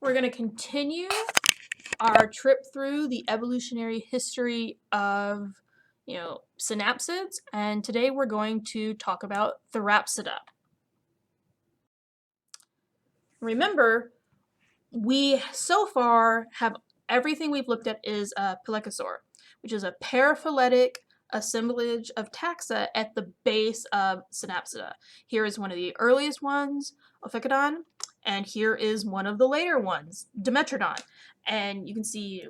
We're going to continue our trip through the evolutionary history of, synapsids, and today we're going to talk about therapsida. Remember, we so far have everything we've looked at is a pelycosaur, which is a paraphyletic assemblage of taxa at the base of synapsida. Here is one of the earliest ones, Ophiuchodon, and here is one of the later ones, Dimetrodon. And you can see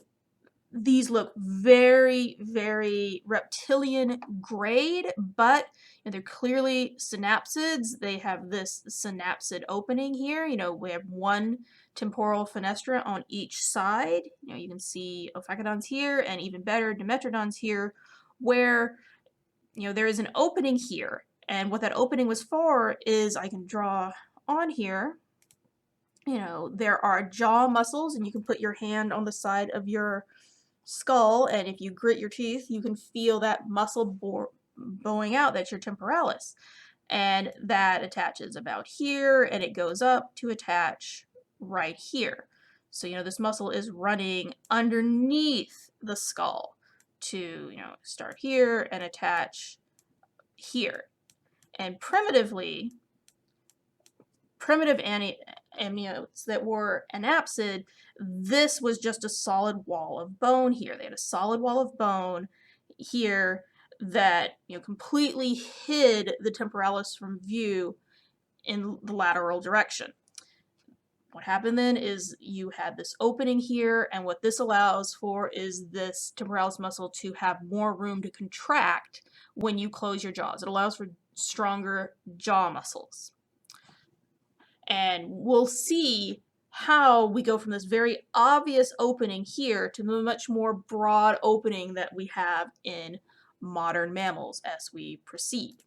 these look very, very reptilian grade, but they're clearly synapsids. They have this synapsid opening here. We have one temporal fenestra on each side. You can see Ophiuchodons here, and even better, Dimetrodons here, where there is an opening here. And what that opening was for is, I can draw on here, there are jaw muscles, and you can put your hand on the side of your skull, and if you grit your teeth, you can feel that muscle bowing out. That's your temporalis. And that attaches about here, and it goes up to attach right here. So, this muscle is running underneath the skull to, start here and attach here. And primitive amniotes that were anapsid, this was just a solid wall of bone here. They had a solid wall of bone here that completely hid the temporalis from view in the lateral direction. What happened then is you had this opening here, and what this allows for is this temporalis muscle to have more room to contract when you close your jaws. It allows for stronger jaw muscles. And we'll see how we go from this very obvious opening here to the much more broad opening that we have in modern mammals as we proceed.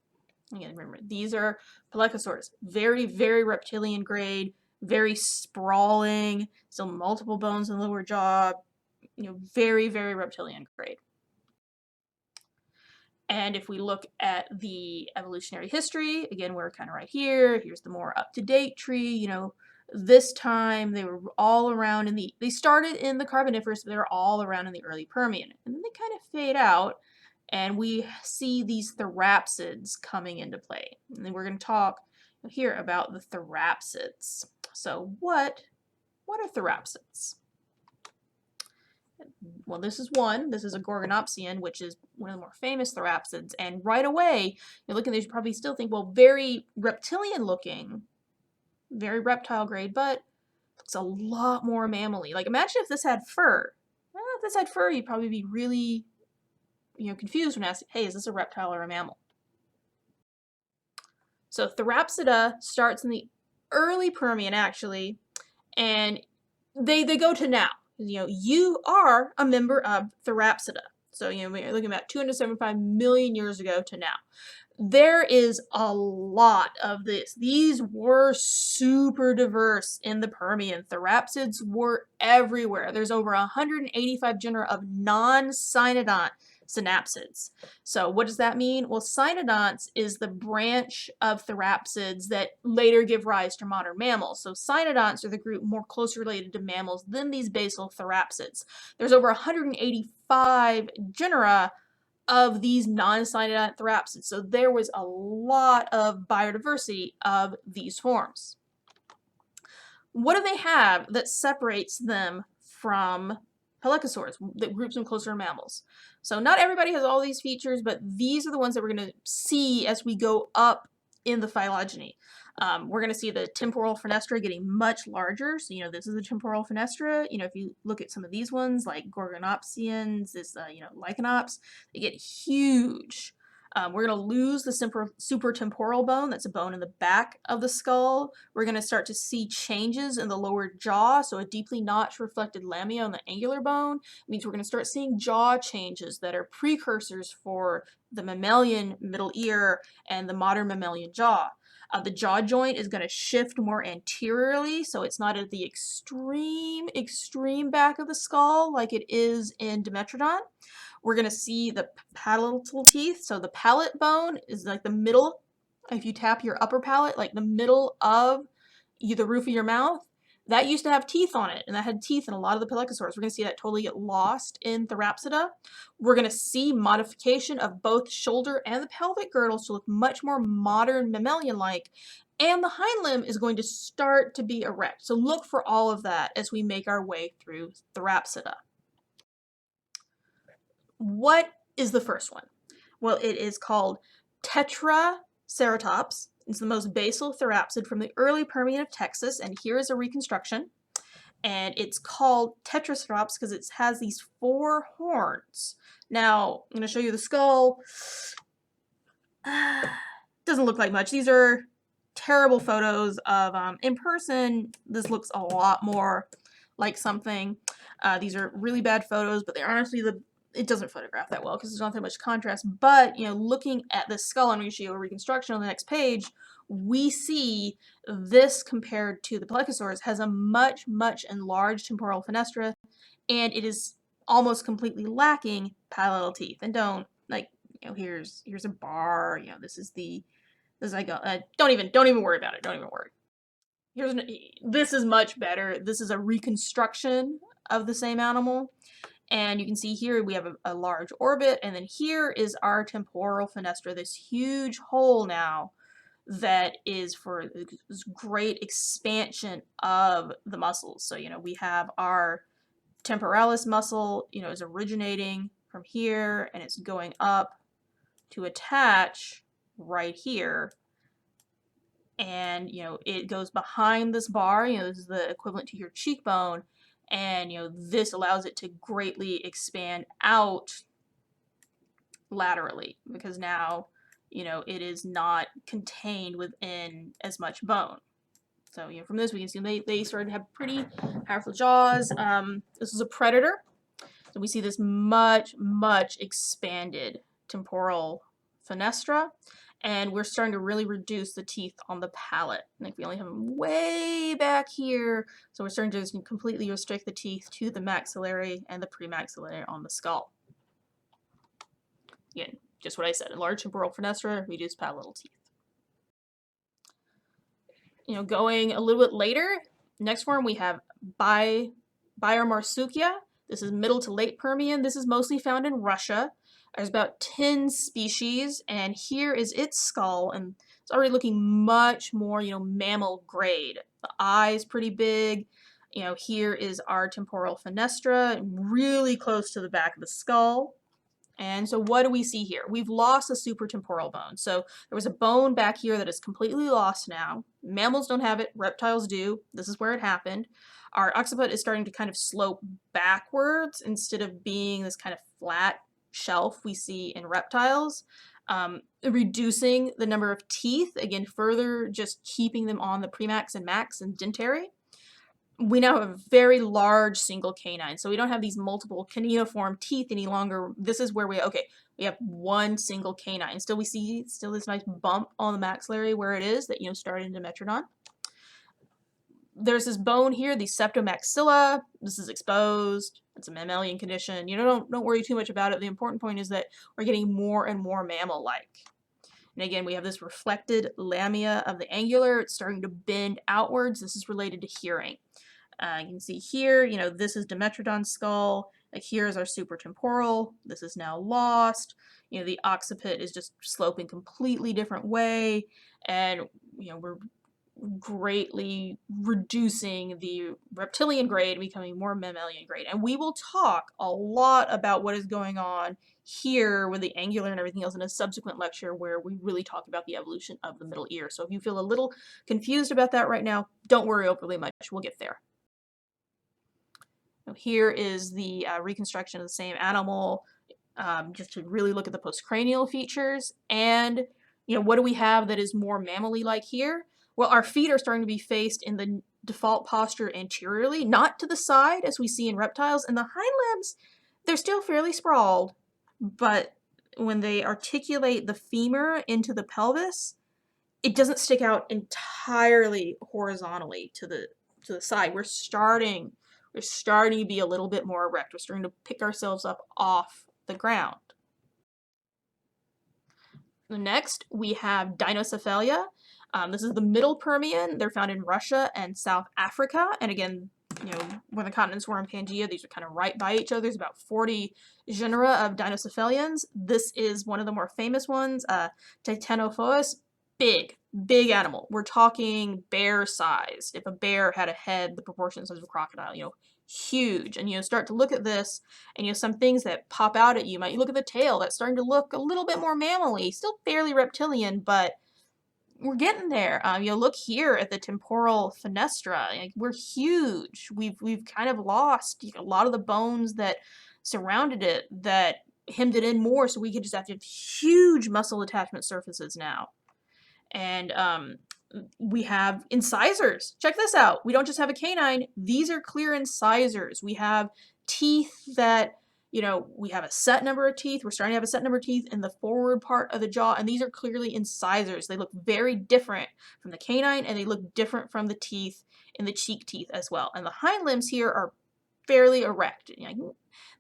Again, remember, these are pelycosaurs, very, very reptilian grade, very sprawling, still multiple bones in the lower jaw, very, very reptilian grade. And if we look at the evolutionary history, again, we're kind of right here. Here's the more up-to-date tree. This time they were all around they started in the Carboniferous, but they were all around in the early Permian. And then they kind of fade out, and we see these therapsids coming into play. And then we're going to talk here about the therapsids. So what are therapsids? Well, this is one. This is a Gorgonopsian, which is one of the more famous therapsids. And right away, you're looking at this, you probably still think, well, very reptilian looking, very reptile grade, but it's a lot more mammally. Like, imagine if this had fur. Well, if this had fur, you'd probably be really, confused when asked, hey, is this a reptile or a mammal? So therapsida starts in the early Permian, actually, and they go to now. You are a member of therapsida. So, we're looking at 275 million years ago to now. There is a lot of this. These were super diverse in the Permian. Therapsids were everywhere. There's over 185 genera of non-cynodont synapsids. So what does that mean? Well, cynodonts is the branch of therapsids that later give rise to modern mammals. So cynodonts are the group more closely related to mammals than these basal therapsids. There's over 185 genera of these non-cynodont therapsids. So there was a lot of biodiversity of these forms. What do they have that separates them from pelycosaurs, that groups them closer to mammals? So not everybody has all these features, but these are the ones that we're going to see as we go up in the phylogeny. We're going to see the temporal fenestra getting much larger. So, this is the temporal fenestra. If you look at some of these ones, like Gorgonopsians, this, Lycanops, they get huge. We're going to lose the supratemporal bone. That's a bone in the back of the skull. We're going to start to see changes in the lower jaw. So a deeply notched reflected lamina on the angular bone means we're going to start seeing jaw changes that are precursors for the mammalian middle ear and the modern mammalian jaw. The jaw joint is going to shift more anteriorly, so it's not at the extreme back of the skull like it is in Dimetrodon. We're going to see the palatal teeth, so the palate bone is like the middle, if you tap your upper palate, like the middle of the roof of your mouth. that used to have teeth on it, and that had teeth in a lot of the pelycosaurs. We're going to see that totally get lost in therapsida. We're going to see modification of both shoulder and the pelvic girdles to look much more modern mammalian-like, and the hind limb is going to start to be erect. So look for all of that as we make our way through therapsida. What is the first one? Well, it is called Tetraceratops. It's the most basal therapsid from the early Permian of Texas, and here is a reconstruction. And it's called Tetraceratops because it has these 4 horns. Now, I'm going to show you the skull. Doesn't look like much. These are terrible photos of, in person, this looks a lot more like something. These are really bad photos, but they're honestly it doesn't photograph that well because there's not that much contrast. But, you know, looking at the skull, I'm going to show you a reconstruction on the next page, we see this compared to the pelycosaurs has a much, much enlarged temporal fenestra, and it is almost completely lacking palatal teeth. And don't, like, you know, here's a bar, you know, this is like don't even worry about it. Don't even worry. This is much better. This is a reconstruction of the same animal. And you can see here we have a large orbit, and then here is our temporal fenestra, this huge hole now that is for this great expansion of the muscles. So, you know, we have our temporalis muscle, you know, is originating from here, and it's going up to attach right here. And, you know, it goes behind this bar, you know, this is the equivalent to your cheekbone, and, you know, this allows it to greatly expand out laterally because now, you know, it is not contained within as much bone. So, you know, from this we can see they started to have pretty powerful jaws. This is a predator. So we see this much, much expanded temporal fenestra, and we're starting to really reduce the teeth on the palate. Like we only have them way back here, so we're starting to just completely restrict the teeth to the maxillary and the premaxillary on the skull. Again, just what I said, enlarged temporal fenestra, reduced palatal teeth. You know, going a little bit later, next form we have Biomarsuchia. This is middle to late Permian. This is mostly found in Russia. There's about 10 species, and here is its skull, and it's already looking much more, you know, mammal grade. The eye is pretty big. You know, here is our temporal fenestra, really close to the back of the skull. And so what do we see here? We've lost the supratemporal bone. So there was a bone back here that is completely lost now. Mammals don't have it, reptiles do. This is where it happened. Our occiput is starting to kind of slope backwards instead of being this kind of flat shelf we see in reptiles. Reducing the number of teeth, again, further just keeping them on the premax and max and dentary. We now have a very large single canine, so we don't have these multiple caniniform teeth any longer. This is where we have one single canine. Still, we see this nice bump on the maxillary where it is that, you know, started into Metrodon. There's this bone here, the septomaxilla. This is exposed. It's a mammalian condition. You know, don't worry too much about it. The important point is that we're getting more and more mammal-like. And again, we have this reflected lamia of the angular. It's starting to bend outwards. This is related to hearing. You can see here, you know, this is Dimetrodon's skull. Like here is our supratemporal. This is now lost. You know, the occiput is just sloping completely different way, and you know we're greatly reducing the reptilian grade, becoming more mammalian grade. And we will talk a lot about what is going on here with the angular and everything else in a subsequent lecture where we really talk about the evolution of the middle ear. So if you feel a little confused about that right now, don't worry overly much. We'll get there. Here is the reconstruction of the same animal, just to really look at the postcranial features. And, you know, what do we have that is more mammally like here? Well, our feet are starting to be faced in the default posture anteriorly, not to the side as we see in reptiles. And the hind limbs, they're still fairly sprawled, but when they articulate the femur into the pelvis, it doesn't stick out entirely horizontally to the side. We're starting to be a little bit more erect. We're starting to pick ourselves up off the ground. Next, we have Dinocephalia. This is the Middle Permian. They're found in Russia and South Africa. And again, when the continents were in Pangea, these are kind of right by each other. There's about 40 genera of dinocephalians. This is one of the more famous ones, Titanophobos. Big animal. We're talking bear-sized. If a bear had a head, the proportions of a crocodile, huge. And start to look at this, and some things that pop out at you. Might look at the tail. That's starting to look a little bit more mammal-y. Still fairly reptilian, but we're getting there. Look here at the temporal fenestra. Like, we're huge. We've kind of lost a lot of the bones that surrounded it, that hemmed it in more, so we could just have huge muscle attachment surfaces now. And we have incisors. Check this out. We don't just have a canine. These are clear incisors. We have teeth that, we have a set number of teeth. We're starting to have a set number of teeth in the forward part of the jaw, and these are clearly incisors. They look very different from the canine, and they look different from the teeth in the cheek teeth as well. And the hind limbs here are fairly erect.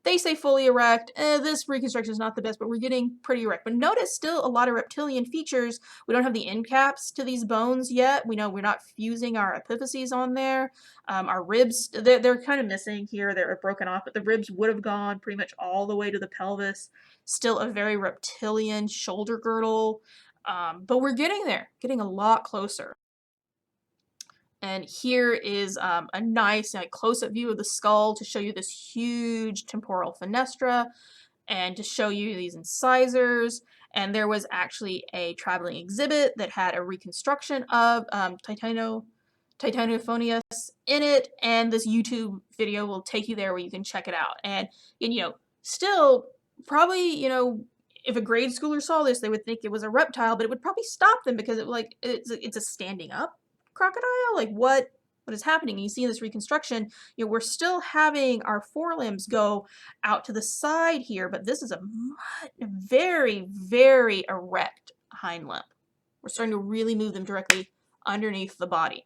They say fully erect. This reconstruction is not the best, but we're getting pretty erect. But notice still a lot of reptilian features. We don't have the end caps to these bones yet. We know we're not fusing our epiphyses on there. Our ribs, they're kind of missing here. They're broken off, but the ribs would have gone pretty much all the way to the pelvis. Still a very reptilian shoulder girdle. But we're getting there, getting a lot closer. And here is a nice close-up view of the skull to show you this huge temporal fenestra and to show you these incisors. And there was actually a traveling exhibit that had a reconstruction of Titanophonius in it, and this YouTube video will take you there where you can check it out. And still probably, if a grade schooler saw this, they would think it was a reptile, but it would probably stop them because it's a standing up crocodile. Like, what is happening? And you see in this reconstruction, we're still having our forelimbs go out to the side here, but this is a very, very erect hind limb. We're starting to really move them directly underneath the body.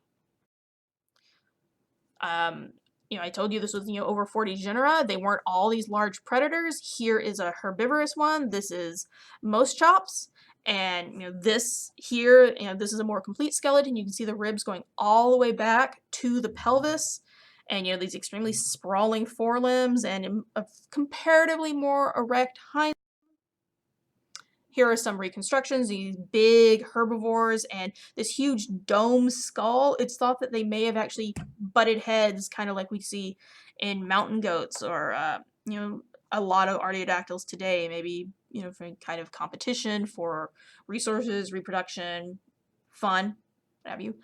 I told you this was, over 40 genera. They weren't all these large predators. Here is a herbivorous one. This is Moschops. And, this here, this is a more complete skeleton. You can see the ribs going all the way back to the pelvis. And, these extremely sprawling forelimbs and a comparatively more erect hind. Here are some reconstructions, these big herbivores and this huge dome skull. It's thought that they may have actually butted heads, kind of like we see in mountain goats or, a lot of artiodactyls today, maybe, for kind of competition for resources, reproduction, fun, what have you.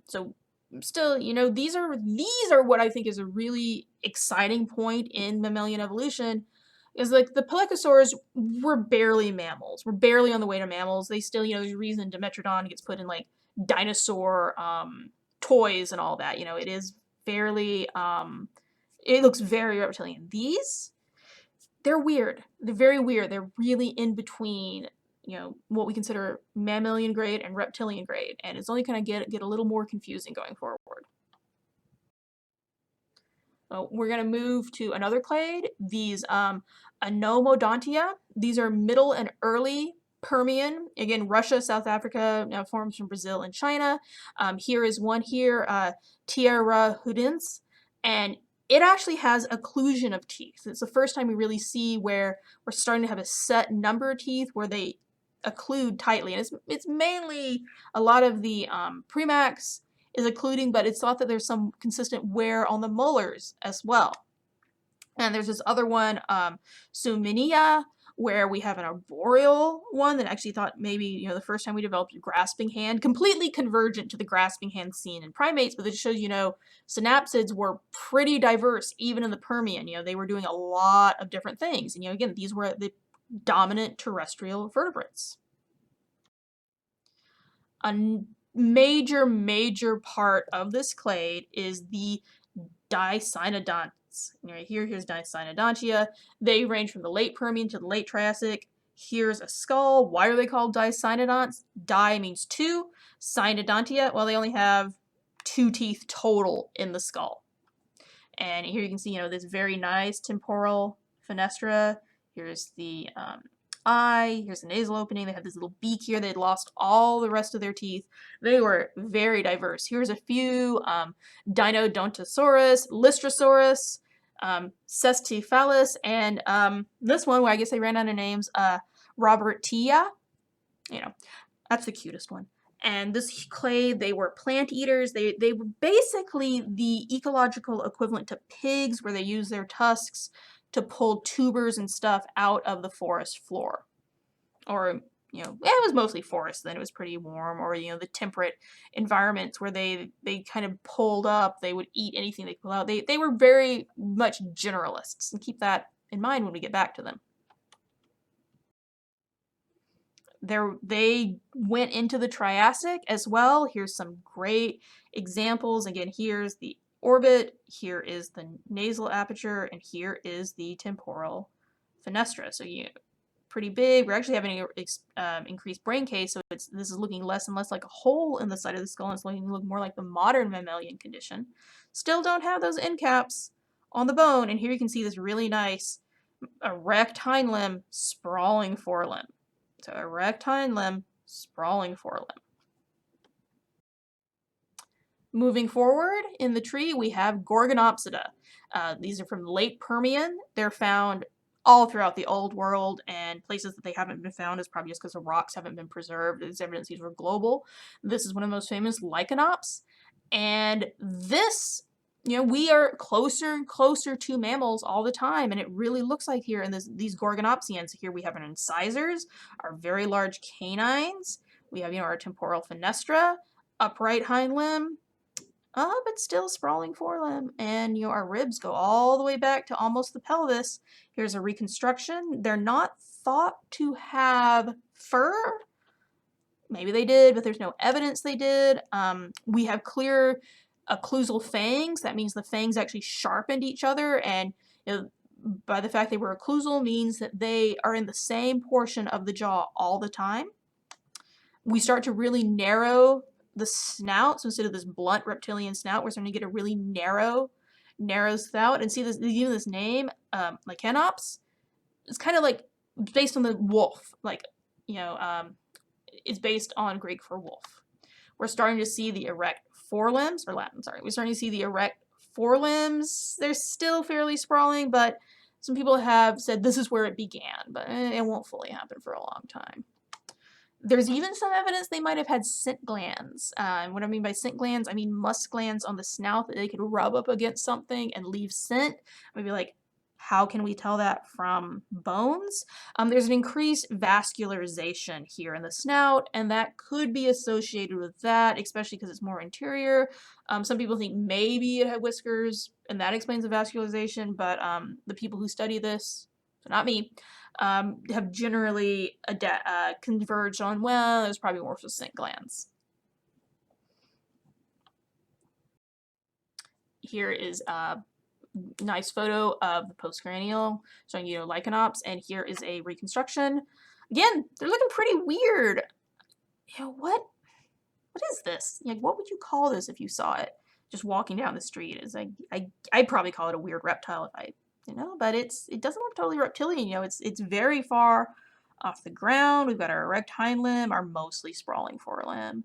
So still, these are what I think is a really exciting point in mammalian evolution. Is like the pelycosaurs were barely mammals. We're barely on the way to mammals. They still, there's a reason Dimetrodon gets put in like dinosaur toys and all that. It is fairly, it looks very reptilian. These, they're weird. They're very weird. They're really in between, what we consider mammalian grade and reptilian grade. And it's only going to get a little more confusing going forward. We're going to move to another clade, these Anomodontia. These are middle and early Permian. Again, Russia, South Africa, now forms from Brazil and China. Here is one here, Tierra Hudens, and it actually has occlusion of teeth. It's the first time we really see where we're starting to have a set number of teeth where they occlude tightly. And it's mainly a lot of the premax is occluding, but it's thought that there's some consistent wear on the molars as well. And there's this other one, Suminia, where we have an arboreal one that actually thought maybe, the first time we developed a grasping hand, completely convergent to the grasping hand seen in primates, but it shows, synapsids were pretty diverse even in the Permian. They were doing a lot of different things. And, again, these were the dominant terrestrial vertebrates. A major part of this clade is the Dicynodonts. Here's Dicynodontia. They range from the late Permian to the late Triassic. Here's a skull. Why are they called Dicynodonts? Di means two. Cynodontia, well, they only have 2 teeth total in the skull. And here you can see, this very nice temporal fenestra. Here's the eye. Here's the nasal opening. They have this little beak here. They'd lost all the rest of their teeth. They were very diverse. Here's a few: Dinodontosaurus, Lystrosaurus, Cesticephalus, and this one where I guess they ran out of names. Robertia. You know, that's the cutest one. And this clade, they were plant eaters. They were basically the ecological equivalent to pigs, where they use their tusks to pull tubers and stuff out of the forest floor. Or, it was mostly forest then. It was pretty warm. Or, the temperate environments where they kind of pulled up. They would eat anything they pull out. They were very much generalists. And keep that in mind when we get back to them. They went into the Triassic as well. Here's some great examples. Again, here's the orbit, here is the nasal aperture, and here is the temporal fenestra. So pretty big. We're actually having an increased brain case, so this is looking less and less like a hole in the side of the skull, and it's looking more like the modern mammalian condition. Still don't have those end caps on the bone, and here you can see this really nice erect hind limb, sprawling forelimb. So erect hind limb, sprawling forelimb. Moving forward in the tree, we have Gorgonopsida. These are from late Permian. They're found all throughout the Old World, and places that they haven't been found is probably just because the rocks haven't been preserved. There's evidence these were global. This is one of the most famous Lycanops. And this, we are closer and closer to mammals all the time, and it really looks like here in these Gorgonopsians. Here we have our incisors, our very large canines. We have, our temporal fenestra, upright hind limb, but still sprawling forelimb, and our ribs go all the way back to almost the pelvis. Here's a reconstruction. They're not thought to have fur. Maybe they did, but there's no evidence they did. We have clear occlusal fangs. That means the fangs actually sharpened each other, and by the fact they were occlusal means that they are in the same portion of the jaw all the time. We start to really narrow the snout, so instead of this blunt reptilian snout, we're starting to get a really narrow snout. And see this, even this name, Lycanops, it's kind of like based on the wolf, it's based on Greek for wolf. We're starting to see the erect forelimbs, or Latin, sorry. We're starting to see the erect forelimbs. They're still fairly sprawling, but some people have said this is where it began, but it won't fully happen for a long time. There's even some evidence they might have had scent glands. And what I mean by scent glands, I mean musk glands on the snout that they could rub up against something and leave scent. Maybe like, how can we tell that from bones? There's an increased vascularization here in the snout, and that could be associated with that, especially because it's more interior. Some people think maybe it had whiskers, and that explains the vascularization, but the people who study this, so not me, have generally converged on, well, it was probably more for scent glands. Here is a nice photo of the postcranial showing Lycanops, and here is a reconstruction. Again, they're looking pretty weird. What is this? What would you call this if you saw it just walking down the street? It's like I'd probably call it a weird reptile if I but it doesn't look totally reptilian. It's very far off the ground. We've got our erect hind limb, our mostly sprawling forelimb.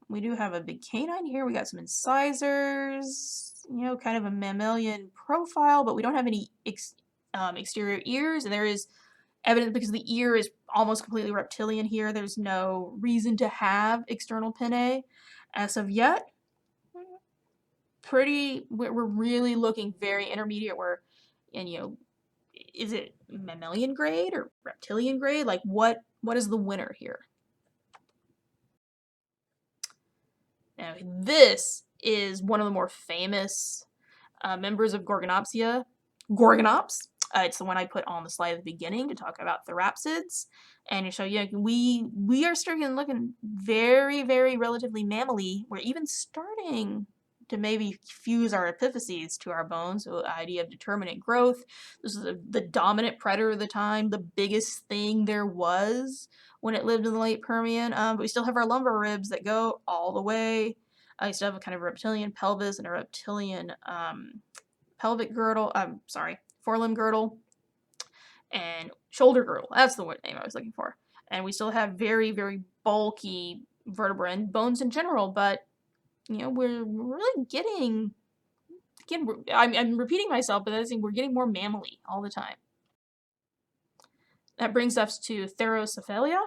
We do have a big canine here. We got some incisors, kind of a mammalian profile, but we don't have any exterior ears, and there is evidence because the ear is almost completely reptilian here. There's no reason to have external pinnae as of yet. We're really looking very intermediate is it mammalian grade or reptilian grade? What is the winner here? Now, this is one of the more famous members of Gorgonopsia. Gorgonops. It's the one I put on the slide at the beginning to talk about therapsids. And to show we are starting looking very, very relatively mammally. We're even starting to maybe fuse our epiphyses to our bones, so the idea of determinate growth. This is the dominant predator of the time, the biggest thing there was when it lived in the late Permian. But we still have our lumbar ribs that go all the way. We still have a kind of reptilian pelvis and a reptilian pelvic girdle. Forelimb girdle. and shoulder girdle. That's the word name I was looking for. And we still have very, very bulky vertebrae and bones in general, but we're really getting, again, I'm repeating myself, but I think we're getting more mammally all the time. That brings us to therapsida,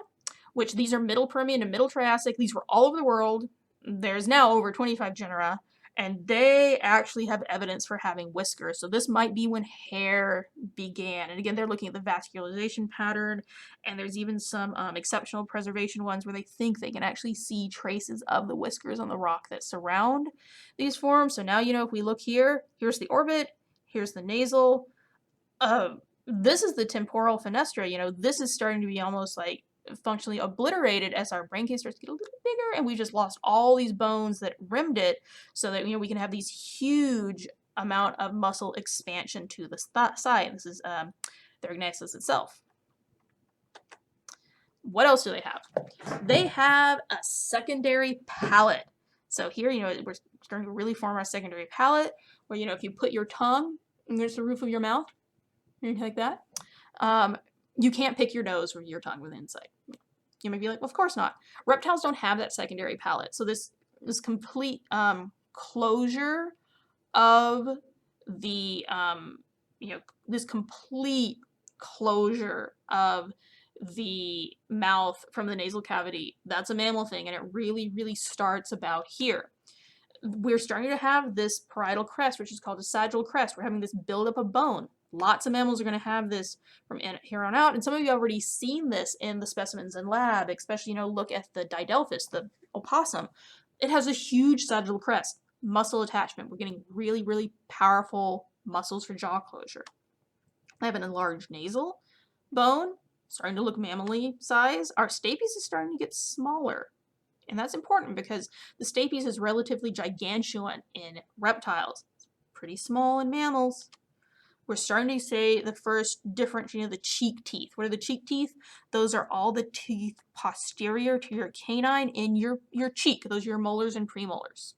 which these are middle Permian and middle Triassic. These were all over the world. There's now over 25 genera, and they actually have evidence for having whiskers. So this might be when hair began. And again, they're looking at the vascularization pattern, and there's even some exceptional preservation ones where they think they can actually see traces of the whiskers on the rock that surround these forms. So now, if we look here, here's the orbit, here's the nasal. This is the temporal fenestra. This is starting to be almost like functionally obliterated as our brain case starts to get a little bigger, and we just lost all these bones that rimmed it, so that we can have these huge amount of muscle expansion to the side. This is the Theragnasis itself. What else do they have? They have a secondary palate. So here, we're starting to really form our secondary palate, where if you put your tongue against the roof of your mouth, anything like that, you can't pick your nose with your tongue with the inside. You may be like, well, of course not. Reptiles don't have that secondary palate. So this complete closure of the, this complete closure of the mouth from the nasal cavity, that's a mammal thing, and it really, really starts about here. We're starting to have this parietal crest, which is called a sagittal crest. We're having this buildup of bone. Lots of mammals are going to have this from here on out, and some of you have already seen this in the specimens in lab, especially, look at the Didelphis, the opossum. It has a huge sagittal crest, muscle attachment. We're getting really, really powerful muscles for jaw closure. I have an enlarged nasal bone, starting to look mammally size. Our stapes is starting to get smaller. And that's important because the stapes is relatively gigantuan in reptiles. It's pretty small in mammals. We're starting to say the first difference, the cheek teeth. What are the cheek teeth? Those are all the teeth posterior to your canine in your cheek. Those are your molars and premolars.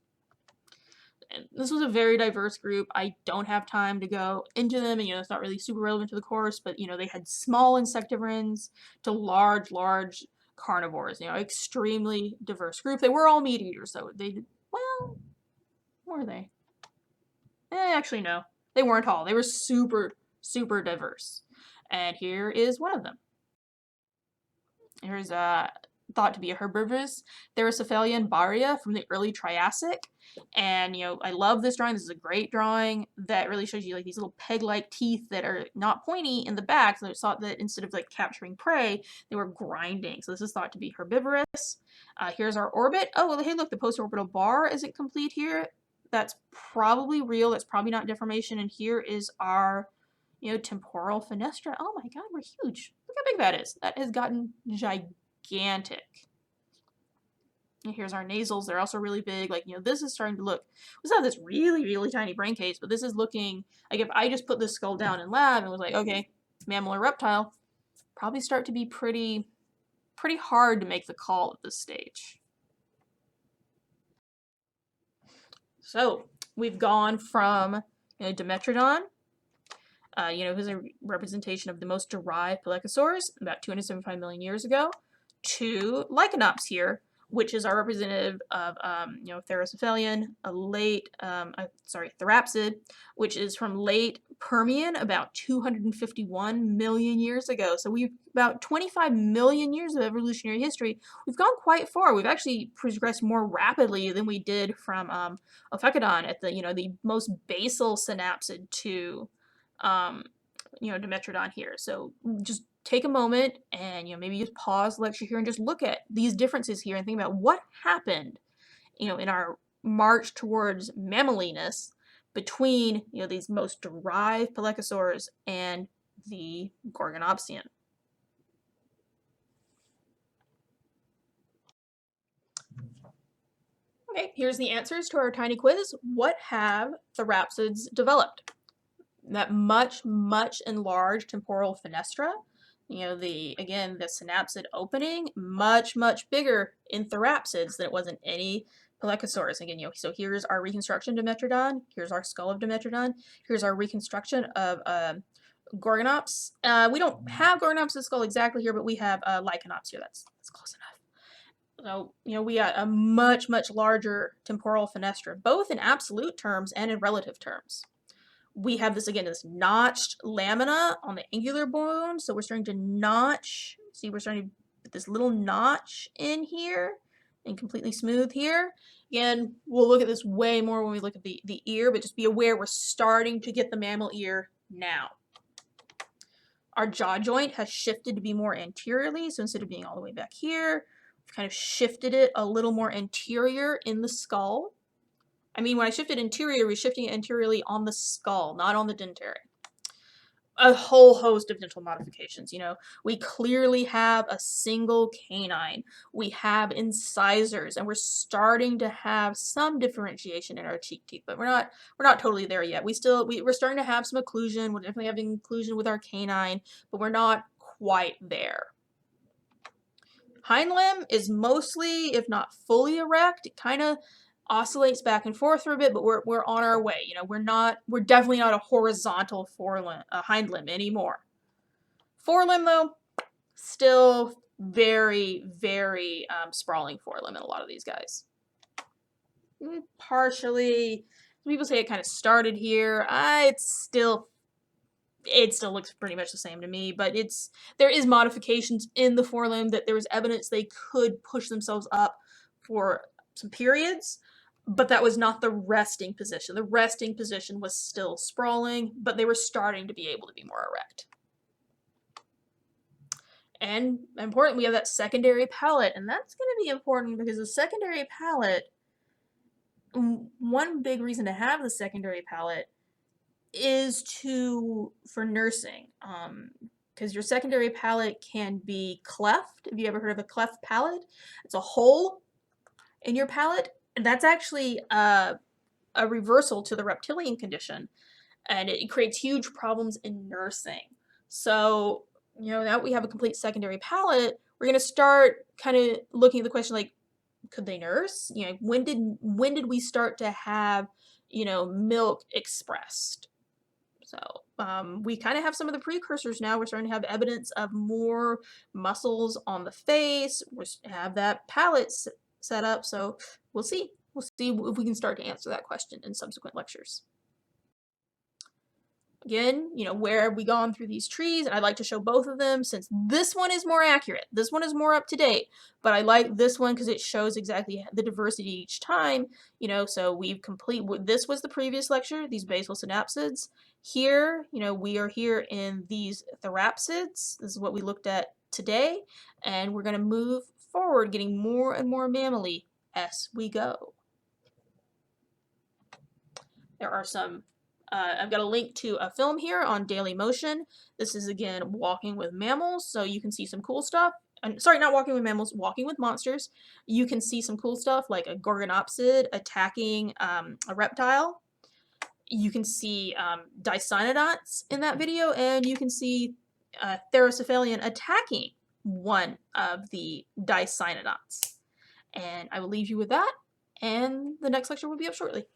And this was a very diverse group. I don't have time to go into them, and it's not really super relevant to the course, but they had small insectivorans to large carnivores, extremely diverse group. They were all meat eaters, so were they? Actually, no. They weren't all. They were super, super diverse. And here is one of them. Here's thought to be a herbivorous Therapsida baria from the early Triassic. And, I love this drawing. This is a great drawing that really shows you these little peg-like teeth that are not pointy in the back. So it's thought that instead of capturing prey, they were grinding. So this is thought to be herbivorous. Here's our orbit. Oh, well, hey, look, the postorbital bar isn't complete here. That's probably real. That's probably not deformation. And here is our, temporal fenestra. Oh my God, we're huge. Look how big that is. That has gotten gigantic. And here's our nasals. They're also really big. This is starting to look, we still have this really, really tiny brain case, but this is looking like if I just put this skull down in lab and was like, okay, mammal or reptile, probably start to be pretty hard to make the call at this stage. So we've gone from Dimetrodon, who's a representation of the most derived pelycosaurs about 275 million years ago, to Lycanops here, which is our representative of Therapsida, a late, Therapsid, which is from late Permian, about 251 million years ago. So we've about 25 million years of evolutionary history. We've gone quite far. We've actually progressed more rapidly than we did from Ophecodon at the most basal synapsid to Dimetrodon here. So just take a moment and maybe just pause the lecture here and just look at these differences here and think about what happened in our march towards mammaliness between these most derived pelycosaurs and the Gorgonopsian. Okay, here's the answers to our tiny quiz. What have therapsids developed? That much enlarged temporal fenestra. The synapsid opening, much bigger in therapsids than it was in any pelycosaurs. Again, so here's our reconstruction Dimetrodon, here's our skull of Dimetrodon, here's our reconstruction of Gorgonops. We don't have Gorgonops' skull exactly here, but we have Lycanops here. That's close enough. So, we got a much, much larger temporal fenestra, both in absolute terms and in relative terms. We have this, again, this notched lamina on the angular bone, so we're starting to notch. See, we're starting to put this little notch in here and completely smooth here. Again, we'll look at this way more when we look at the ear, but just be aware we're starting to get the mammal ear now. Our jaw joint has shifted to be more anteriorly, so instead of being all the way back here, we've kind of shifted it a little more anterior in the skull. I mean, when I shifted interior, we're shifting it anteriorly on the skull, not on the dentary. A whole host of dental modifications. We clearly have a single canine. We have incisors, and we're starting to have some differentiation in our cheek teeth, but we're not totally there yet. We're starting to have some occlusion. We're definitely having occlusion with our canine, but we're not quite there. Hind limb is mostly, if not fully erect. It kind of oscillates back and forth for a bit, but we're on our way. We're definitely not a horizontal hind limb anymore. Forelimb, though, still very, very sprawling forelimb in a lot of these guys. Partially, people say it kind of started here. It still looks pretty much the same to me, but there is modifications in the forelimb that there was evidence they could push themselves up for some periods, but that was not the resting position. The resting position was still sprawling, but they were starting to be able to be more erect. And important, we have that secondary palate, and that's going to be important because the secondary palate, one big reason to have the secondary palate is for nursing, because your secondary palate can be cleft. Have you ever heard of a cleft palate? It's a hole in your palate, and that's actually a reversal to the reptilian condition, and it creates huge problems in nursing. So, now that we have a complete secondary palate, we're going to start kind of looking at the question like, could they nurse? When did we start to have, milk expressed? So we kind of have some of the precursors now. We're starting to have evidence of more muscles on the face. We have that palate set up. So we'll see. We'll see if we can start to answer that question in subsequent lectures. Again, where have we gone through these trees? And I'd like to show both of them since this one is more accurate. This one is more up to date, but I like this one because it shows exactly the diversity each time. So this was the previous lecture, these basal synapsids. Here, we are here in these therapsids. This is what we looked at today, and we're going to move forward, getting more and more mammally as we go. There are some I've got a link to a film here on Daily Motion. This is, again, walking with mammals, so you can see some cool stuff. Sorry, not walking with mammals, walking with monsters. You can see some cool stuff like a gorgonopsid attacking a reptile. You can see dicynodonts in that video, and you can see Therocephalian attacking one of the dicynodonts. And I will leave you with that, and the next lecture will be up shortly.